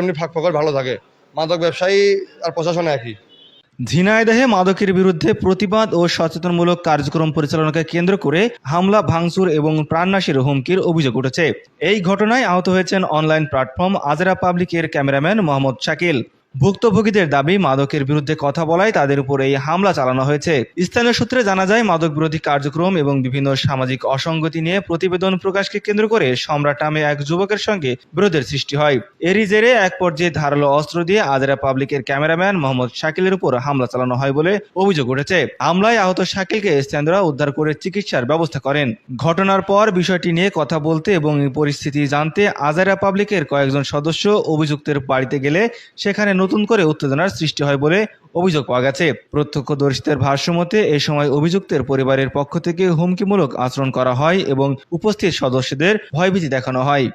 এমনি ফাঁক ফকর ভালো থাকে, মাদক ব্যবসায়ী আর প্রশাসন একই। ঝিনাইদহে মাদকের বিরুদ্ধে প্রতিবাদ ও সচেতনমূলক কার্যক্রম পরিচালনাকে কেন্দ্র করে হামলা, ভাঙচুর এবং প্রাণনাশের হুমকির অভিযোগ উঠেছে। এই ঘটনায় আহত হয়েছেন অনলাইন প্ল্যাটফর্ম আজরা পাবলিকের ক্যামেরাম্যান মোহাম্মদ শাকিল। ভুক্তভোগীদের দাবি, মাদকের বিরুদ্ধে কথা বলায় তাদের উপর এই হামলা চালানো হয়েছে। স্থানীয় সূত্রে জানা যায়, মাদক বিরোধী কার্যক্রম এবং বিভিন্ন সামাজিক অসঙ্গতি নিয়ে প্রতিবেদন প্রকাশকে কেন্দ্র করে সম্রাট নামে এক যুবকের সঙ্গে বিরোধের সৃষ্টি হয়। এরই জেরে এক পর্যায়ে ধারালো অস্ত্র দিয়ে আজরা পাবলিকের ক্যামেরাম্যান মোহাম্মদ শাকিলের উপর হামলা চালানো হয় বলে অভিযোগ উঠেছে। হামলায় আহত শাকিলকে স্থানীয়রা উদ্ধার করে চিকিৎসার ব্যবস্থা করেন। ঘটনার পর বিষয়টি নিয়ে কথা বলতে এবং পরিস্থিতি জানতে আজরা পাবলিকের কয়েকজন সদস্য অভিযুক্তের বাড়িতে গেলে সেখানে নতুন করে উত্তেজনার সৃষ্টি হয় বলে অভিযোগ পাওয়া গেছে। প্রত্যক্ষদর্শীদের ভাষ্যমতে এ সময় অভিযুক্তের পরিবারের পক্ষ থেকে হুমকিমূলক আচরণ করা হয় এবং উপস্থিত সদস্যদের ভয়ভীতি দেখানো হয়।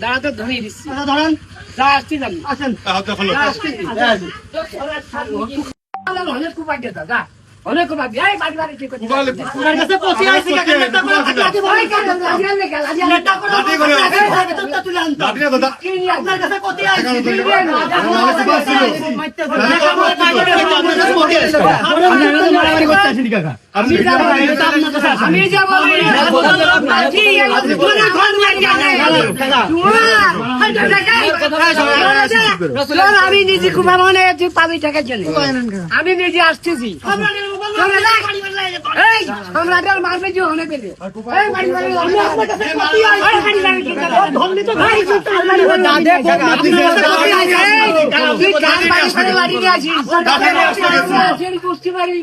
দাঁড়াতে ধরে দিচ্ছি, ধরেন যা আসছি জানি আসেন অনেক খুব আগে দাদা অনেক খুব আগে এই বাড়ি বাড়ি ঠিক আছে তোমার কাছে পচি আইছি কাকে নেতা করে লাঠি ভয় কেন লাঠি নেতা করে তো তুলে আনতো লাঠি না দাদা কি আপনার কাছে পচি আইছি মারামারি করতে আসেনি কাকা আমি যাব আমি নিজে খুব মনে পাবি টাকার জন্য আমি নিজে আসতেছি সম্রাটের মারবে যে অনেক পেলে বুঝতে পারি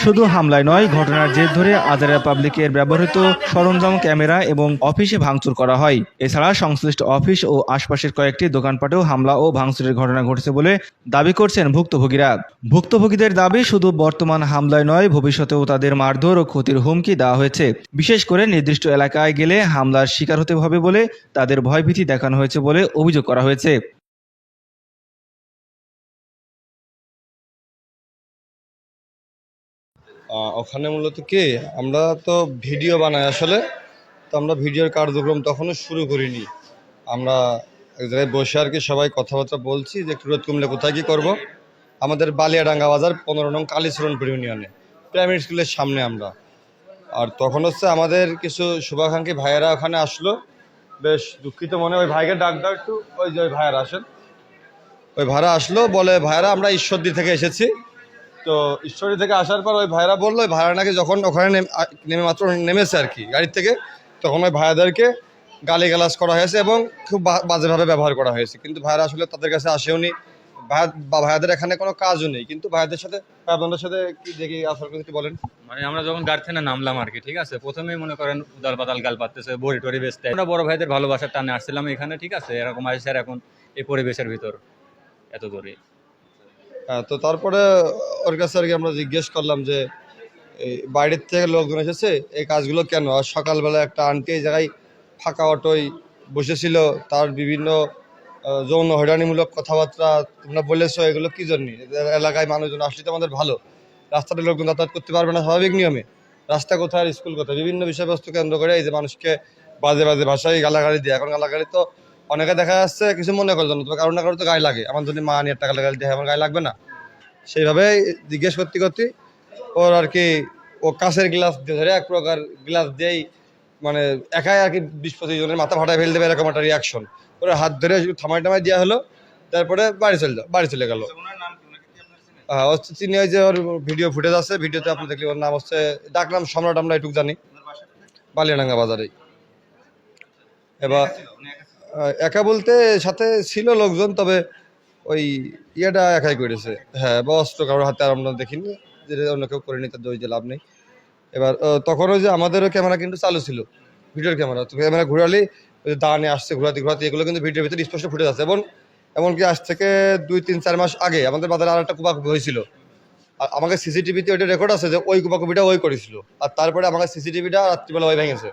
শুধু হামলায় নয়, ঘটনার জের ধরে আজরা পাবলিকের ব্যবহৃত সরঞ্জাম, ক্যামেরা এবং অফিসে ভাঙচুর করা হয়। এছাড়া সংশ্লিষ্ট অফিস ও আশপাশের কয়েকটি দোকানপাটেও হামলা ও ভাঙচুরের ঘটনা ঘটেছে বলে দাবি করছেন ভুক্তভোগীরা। ভুক্তভোগীদের দাবি, শুধু বর্তমান হামলায় নয়, ভবিষ্যতেও তাদের মারধর ও ক্ষতির হুমকি দেওয়া হয়েছে। বিশেষ করে নির্দিষ্ট এলাকায় গেলে হামলার শিকার হতে হবে বলে তাদের ভয়ভীতি দেখানো হয়েছে বলে অভিযোগ করা হয়েছে। ওখানে মূলত কি, আমরা তো ভিডিও বানাই আসলে, তো আমরা ভিডিওর কার্যক্রম তখনও শুরু করিনি। আমরা এক জায়গায় বসে আর কি সবাই কথাবার্তা বলছি যে একটু রোদ কমলে কোথায় কী করবো। আমাদের বালিয়াডাঙ্গা বাজার 15 নং কালীচরণপুর ইউনিয়নে প্রাইমারি স্কুলের সামনে আমরা। আর তখন হচ্ছে আমাদের কিছু শুভাকাঙ্ক্ষী ভাইয়েরা ওখানে আসলো, বেশ দুঃখিত মনে, ওই ভাইকে ডাক দাও একটু, ওই যে ওই ভাইয়েরা আসেন, ওই ভাইরা আসলো, বলে ভাইয়েরা আমরা ঈশ্বরদী থেকে এসেছি। তো ঈশ্বরী থেকে আসার পর ওই ভাইরা বললো, ওই ভাইরা নাকি যখন ওখানে নেমে মাত্র নেমেছে আর কি গাড়ির থেকে, তখন ওই ভাইয়াদেরকে গালিগালাজ করা হয়েছে এবং খুব বাজেভাবে ব্যবহার করা হয়েছে। কিন্তু ভাইরা আসলে তাদের কাছে আসেওনি, ভাইয়াদের এখানে কোনো কাজও নেই। কিন্তু ভাইয়াদের সাথে, আপনাদের সাথে কি দেখি আসল কিছু বলেন। মানে আমরা যখন গাড়ি থেকে নামলাম আর কি, ঠিক আছে, প্রথমেই মনে করেন উদাল পাতাল গাল পাততেছে, বড়ি টড়ি বেচতে। আমরা বড় ভাইদের ভালোবাসার টানে আসছিলাম এখানে, ঠিক আছে, এরকম আসছে এখন এই পরিবেশের ভিতর এত দূরে। তো তারপরে ওর কাছে আর কি আমরা জিজ্ঞেস করলাম যে এই বাইরের থেকে লোকজন এসেছে, এই কাজগুলো কেন? আর সকালবেলা একটা আন্টি এই জায়গায় ফাঁকা অটোয় বসেছিল, তার বিভিন্ন যৌন হয়রানিমূলক কথাবার্তা তোমরা বলেছো, এগুলো কী জন্য? এলাকায় মানুষজন আসলে তো আমাদের ভালো, রাস্তাতে লোকজন যাতায়াত করতে পারবে না স্বাভাবিক নিয়মে, রাস্তা কোথায়, স্কুল কোথায়, বিভিন্ন বিষয়বস্তু কেন্দ্র করে এই যে মানুষকে বাজে বাজে ভাষায় গালাগালি দিয়ে। এখন গালাগালি তো অনেকে দেখা যাচ্ছে কিছু মনে করলো না, তবে কারো না কারো তো গায়ে লাগে। আমার যদি মা নিয়ে একটা গালাগালি দিয়ে আমার গায়ে লাগবে না? সেইভাবে জিজ্ঞেস করতে করতে ওর আর কি, ও কাঁচের গ্লাস দিয়ে ধরে এক প্রকার গ্লাস দিয়েই মানে একাই আর কি 20-25 জনের মাথা ফাটায় ফেল দেবে এরকম একটা রিয়াকশন। ওরা হাত ধরে থামাই টামাই দেওয়া হলো, তারপরে বাড়ি চলে গেল। চিনি, ওই যে ওর ভিডিও ফুটেজ আছে, ভিডিওতে আপনি দেখলে ওর নাম হচ্ছে, ডাকনাম সম্রাট, আমরা এটুকু জানি, বালিয়াডাঙ্গা বাজারে। এবার একা বলতে সাথে ছিল লোকজন, তবে ওই ইয়েটা একাই করেছে। হ্যাঁ, বা অস্ত্র কারোর হাতে আর আমরা দেখিনি, যেটা অন্য কেউ করেনি, তার দই যে লাভ নেই। এবার তখন ওই যে আমাদেরও ক্যামেরা কিন্তু চালু ছিল, ভিডিওর ক্যামেরা। তো ক্যামেরা ঘুরালি ওই যে দাঁড়ানে আসছে ঘুরাতে ঘুরাতে, এগুলো কিন্তু ভিডিওর ভিতরে স্পষ্ট ফুটে যাচ্ছে। এবং এমনকি আজ থেকে 2-3-4 মাস আগে আমাদের বাজারে আর একটা কুপাকুপি হয়েছিল, আর আমাকে সিসিটিভিতে ওইটা রেকর্ড আছে যে ওই কুপাকুপিটা ওই করেছিল, আর তারপরে আমাকে সিসিটিভিটা রাত্রিবেলা ওই ভেঙেছে।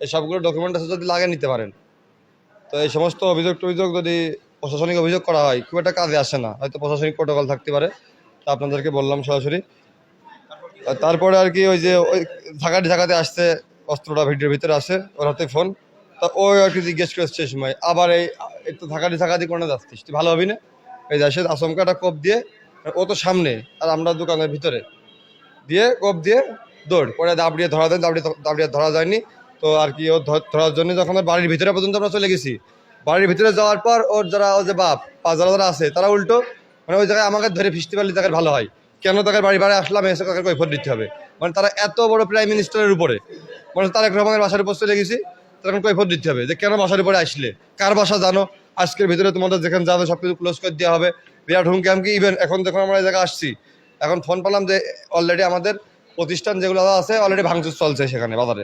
এই সবগুলো ডকুমেন্ট আছে, যদি লাগে নিতে পারেন। তো এই সমস্ত অভিযোগ টভিযোগ যদি প্রশাসনিক অভিযোগ করা হয় খুব একটা কাজে আসে না, হয়তো প্রশাসনিক প্রোটোকল থাকতে পারে, তা আপনাদেরকে বললাম সরাসরি। আর তারপরে আর কি ওই যে ওই ঝাঁকাতে আসছে, অস্ত্রটা ভিডিওর ভিতরে আসে, ওর হাতে ফোন। তা ওই আর কি জিজ্ঞেস করছে সেই সময় আবার এই তো ঝাঁকাটি কোনো যাচ্ছিস তুই, ভালো হবি না? এই যাচ্ছে আচমকাটা কোপ দিয়ে, ও তো সামনে আর আমরা দোকানের ভিতরে, দিয়ে কোপ দিয়ে দৌড় পরে দাবড়িয়ে ধরা দেন, দাবড়িয়ে ধরা যায়নি। তো আর কি ও ধরার জন্য যখন ওর বাড়ির ভিতরে পর্যন্ত আমরা চলে গেছি, বাড়ির ভিতরে যাওয়ার পর ওর ও যে বাপ যারা আছে তারা উল্টো মানে ওই জায়গায় আমাকে ধরে ফিসতে পারলে তাকে ভালো হয়, কেন তাকে বাড়ি আসলাম এসে তাকে কৈফিয়ত দিতে হবে। মানে তারা এত বড় প্রাইম মিনিস্টারের উপরে, মানে তারেক রহমানের বাসার উপর চলে গেছি, তারা কৈফিয়ত দিতে হবে যে কেন বাসার উপরে আসলে, কার বাসা জানো, আজকের ভিতরে তোমাদের যেখানে যাবে সব কিছু ক্লোজ করে দেওয়া হবে, বিরাট হুমকি আমকি। ইভেন এখন যখন আমরা এই জায়গায় আসছি, এখন ফোন পেলাম যে অলরেডি আমাদের প্রতিষ্ঠান যেগুলো আছে অলরেডি ভাঙচুর চলছে সেখানে বাজারে,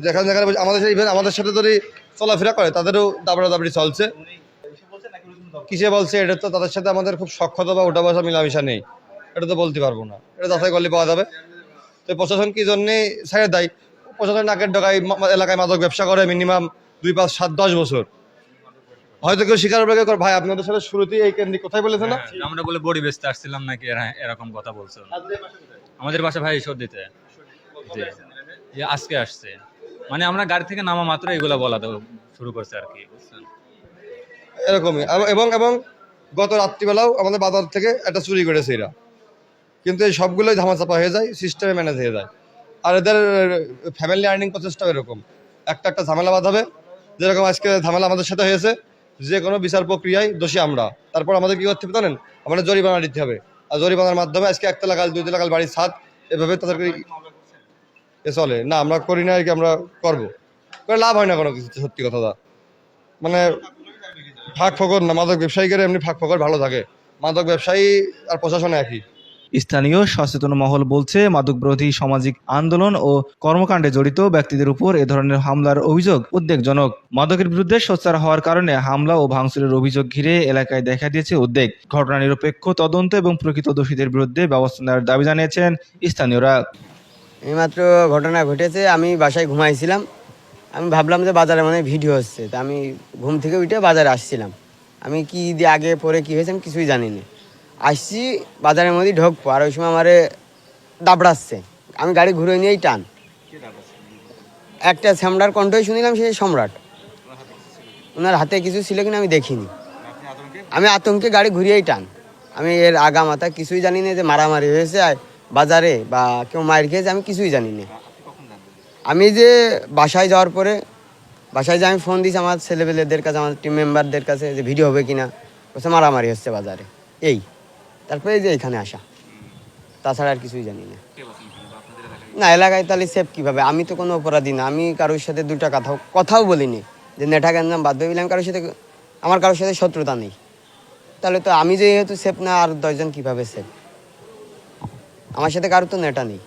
যেখানে যেখানে আমাদের ইভেন আমাদের সাথে যদি চলাফেরা করে তাদেরও দাবড়াদাবড়ি চলছে। কিসে বলছে এটা তো তাদের সাথে আমাদের খুব সক্ষতা বা ওটা বসা মিলামিশা নেই, এটা তো বলতে পারবো না, এটা যাচাই করলে পাওয়া যাবে। তো প্রশাসন কি জন্যে ছেড়ে দেয়? প্রশাসন নাকের ডগায় এলাকায় মাদক ব্যবসা করে মিনিমাম 2-5-7-10 বছর, হয়তো কেউ স্বীকার করে ভাই আপনাদের সাথে শুরুতেই এই কেন্দ্রিক কোথায় বলেছে না আমরা বলে বড়ি বেচতে আসছিলাম নাকি এরকম কথা বলছো। আমাদের বাসা ভাই সর্দিতে, জি আজকে আসছে, মানে আমরা গাড়ি থেকে নামা মাত্র এগুলা বলা শুরু করছে আর কি, বুঝছেন? এরকমই। এবং এবং গত রাত্রিবেলাও আমাদের বাজার থেকে একটা চুরি করেছে এরা, কিন্তু এই সবগুলোই ধামাচাপা হয়ে যায়, সিস্টেমে ম্যানেজ হয়ে যায়। আর এদের ফ্যামিলি আর্নিং প্রচেষ্টাও এরকম, একটা ঝামেলা বাঁধাবে, যেরকম আজকে ঝামেলা আমাদের সাথে হয়েছে, যে কোনো বিচার প্রক্রিয়ায় দোষী আমরা, তারপর আমাদের কী করতে হবে জানেন, আমাদের জরিমানা দিতে হবে। আর জরিমানার মাধ্যমে আজকে 1 তলা গাল 2 তলা গাল বাড়ির ছাদ এভাবে তাদেরকে চলে না, আমরা করি না আর কি, আমরা করবো করে লাভ হয় না কোনো কিছু, সত্যি কথা। মানে ফাঁক ফকর না, মাদক ব্যবসায়ীদের এমনি ফাঁক ফকর ভালো থাকে, মাদক ব্যবসায়ী আর প্রশাসন একই। স্থানীয় সচেতন মহল বলছে, মাদকবিরোধী সামাজিক আন্দোলন ও কর্মকাণ্ডে জড়িত ব্যক্তিদের উপর এ ধরনের হামলার অভিযোগ উদ্বেগজনক। মাদকের বিরুদ্ধে সোচ্চার হওয়ার কারণে হামলা ও ভাঙচুরের অভিযোগ ঘিরে এলাকায় দেখা দিয়েছে উদ্বেগ। ঘটনা নিরপেক্ষ তদন্ত এবং প্রকৃত দোষীদের বিরুদ্ধে ব্যবস্থা নেওয়ার দাবি জানিয়েছেন স্থানীয়রা। এইমাত্র ঘটনা ঘটেছে, আমি বাসায় ঘুমাইছিলাম, আমি ভাবলাম যে বাজারে মানে ভিডিও হচ্ছে, তা আমি ঘুম থেকে উঠে বাজারে আসছিলাম। আমি কি দিয়ে আগে পরে কী হয়েছে আমি কিছুই জানি না, আসছি বাজারের মধ্যে ঢোকবো, আর ওই সময় আমারে দাবড়াচ্ছে, আমি গাড়ি ঘুরে নিয়েই টান, একটা সম্রাট কণ্ঠই শুনিলাম, সেই সম্রাট, ওনার হাতে কিছু ছিল কিনা আমি দেখিনি, আমি আতঙ্কে গাড়ি ঘুরিয়েই টান, আমি এর আগা মাথা কিছুই জানি না যে মারামারি হয়েছে বাজারে বা কেউ মায়ের খেয়েছে, আমি কিছুই জানি না। আমি যে বাসায় যাওয়ার পরে, বাসায় যে আমি ফোন দিয়েছি আমার ছেলেপেলেদের কাছে, আমার টিম মেম্বারদের কাছে যে ভিডিও হবে কিনা, বলছে মারামারি হচ্ছে বাজারে, এই তারপরে যে এখানে আসা, তাছাড়া আর কিছুই জানি না। না এলাকায় তাহলে সেফ কীভাবে? আমি তো কোনো অপরাধী না, আমি কারোর সাথে দুটা কথাও বলিনি যে নেঠা গাঞ্জাম বাধ্য হইলাম, কারোর সাথে আমার কারোর সাথে শত্রুতা নেই, তাহলে তো আমি যেহেতু সেফ না, আর 10 জন কীভাবে সেফ? আমার সাথে কারোর তো নেটা নেই।